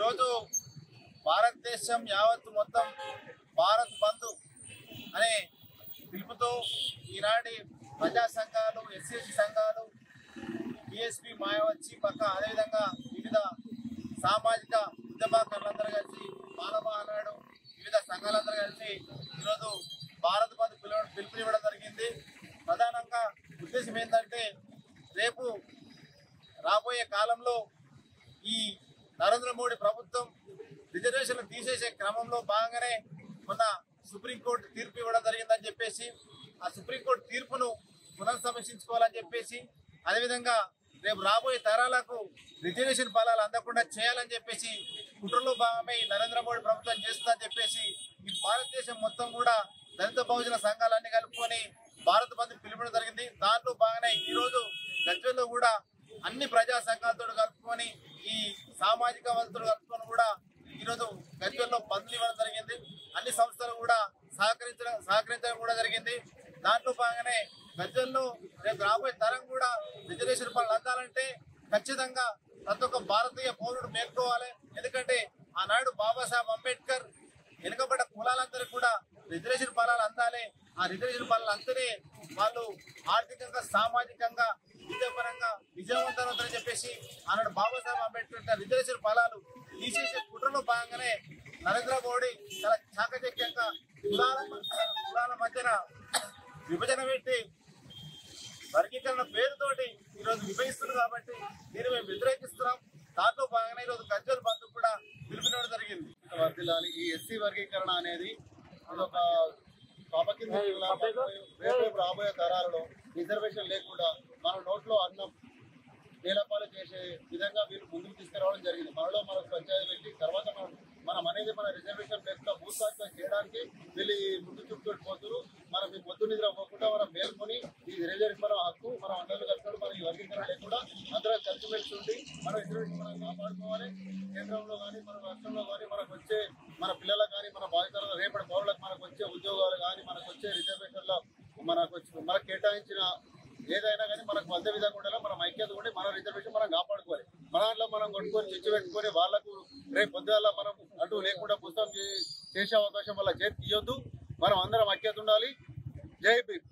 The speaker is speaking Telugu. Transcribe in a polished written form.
ఈరోజు భారతదేశం యావత్తు మొత్తం భారత్ బంధు అనే పిలుపుతో ఈనాటి ప్రజా సంఘాలు, ఎస్సీ సంఘాలు, బీఎస్పీ, మాయావతి పక్క అదేవిధంగా వివిధ సామాజిక ఉద్యమకారులందరూ కలిసి మానవానాడు వివిధ సంఘాలందరూ కలిసి ఈరోజు భారత్ బంధు పిలుపునివ్వడం జరిగింది. ప్రధానంగా ఉద్దేశం ఏంటంటే రేపు రాబోయే కాలంలో ఈ నరేంద్ర మోడీ ప్రభుత్వం రిజర్వేషన్లు తీసేసే క్రమంలో భాగంగానే మొన్న సుప్రీంకోర్టు తీర్పు ఇవ్వడం జరిగిందని చెప్పేసి ఆ సుప్రీంకోర్టు తీర్పును పునఃసమీక్షించుకోవాలని చెప్పేసి అదేవిధంగా రేపు రాబోయే తరాలకు రిజర్వేషన్ ఫలాలు అందకుండా చేయాలని చెప్పేసి కుట్రలో భాగమే నరేంద్ర మోడీ ప్రభుత్వం చేస్తుందని చెప్పేసి ఈ భారతదేశం మొత్తం కూడా దళిత బహుజన సంఘాలన్నీ కలుపుకొని భారత్ బంధు పిలుపుడం జరిగింది. దాంట్లో భాగంగా ఈరోజు గజ్వేల్లో కూడా అన్ని ప్రజా సంఘాలతో కలుపుకొని ఈ సామాజిక వర్గతో కలుపుకొని కూడా ఈరోజు గజ్వేల్లో బంధులు ఇవ్వడం జరిగింది. అన్ని సంస్థలు కూడా సహకరించడం కూడా జరిగింది. దాంట్లో భాగంగానే గజ్వేల్లో రేపు రాబోయే తరం కూడా రిజర్వేషన్ ఫలాలు అందాలంటే ఖచ్చితంగా ప్రతి ఒక్క భారతీయ పౌరుడు మేల్కోవాలి. ఎందుకంటే ఆనాడు బాబాసాహెబ్ అంబేద్కర్ వెనుకబడ్డ కులాలందరికీ కూడా రిజర్వేషన్ ఫలాలు అందాలి. ఆ రిజర్వేషన్ ఫలాలు అంతనే వాళ్ళు ఆర్థికంగా, సామాజికంగా, విద్యాపరంగా విజయవంతమవుతారని చెప్పేసి ఆనాడు బాబాసాహెబ్ అంబేద్కర్ రిజర్వేషన్ ఫలాలు తీసేసే కుట్రలో భాగంగానే నరేంద్ర మోడీ చాలా చాకచక్యంగా కులాల మధ్యన విభజన పెట్టి వర్గీకరణ పేరుతోటి ఈరోజు విభజిస్తుంది. కాబట్టి దీన్ని మేము వ్యతిరేకిస్తున్నాం. దాంట్లో భాగంగా ఈరోజు గజ్వేల్ బంధు కూడా పిలుపునివ్వడం జరిగింది. వర్ధిల్లాలి. ఈ ఎస్సీ వర్గీకరణ అనేది అదొక పాపకింద రేపు రాబోయే తరాలలో రిజర్వేషన్ లేకుండా మన నోట్లో అన్నం నేలపాలు చేసే విధంగా వీళ్ళు ముందుకు తీసుకురావడం జరిగింది. మనలో మనకు పంచాయతీ పెట్టి తర్వాత మనం అనేది మన రిజర్వేషన్ లేకుండా భూస్థాపితం చేయడానికి వీళ్ళు ముందు చుట్టుపోతున్నారు. మనం ఈ పొద్దు నిద్ర పోకుండా మనం మేల్కొని ఈ రిజర్వేషన్ మన హక్కు మనం అందరూ కలుపుకొని మనం ఈ వర్గీకరణ లేకుండా అందరం కలిసి మెలిసి ఉండి మనం రిజర్వేషన్ మనం కాపాడుకోవాలి. కేంద్రంలో కానీ మన రాష్ట్రంలో కానీ మనకు వచ్చే మన పిల్లలకు కానీ మన బాధితులు రేపటి పౌరులకు మనకు వచ్చే ఉద్యోగాలు కానీ మనకు వచ్చే రిజర్వేషన్లో మనకు కేటాయించిన ఏదైనా కానీ మనకు మధ్య విధంగా ఉండాలి. మనం ఐక్యత ఉండి మన రిజర్వేషన్ మనం కాపాడుకోవాలి. మన దాంట్లో మనం కొట్టుకొని చిచ్చు పెట్టుకొని వాళ్ళకు రేపు పొద్దుగాల మనం అటు లేకుండా పుస్తకం చేసే అవకాశం వల్ల చేతి తీయొద్దు. మనం అందరం ఐక్యత ఉండాలి. జై భీమ్.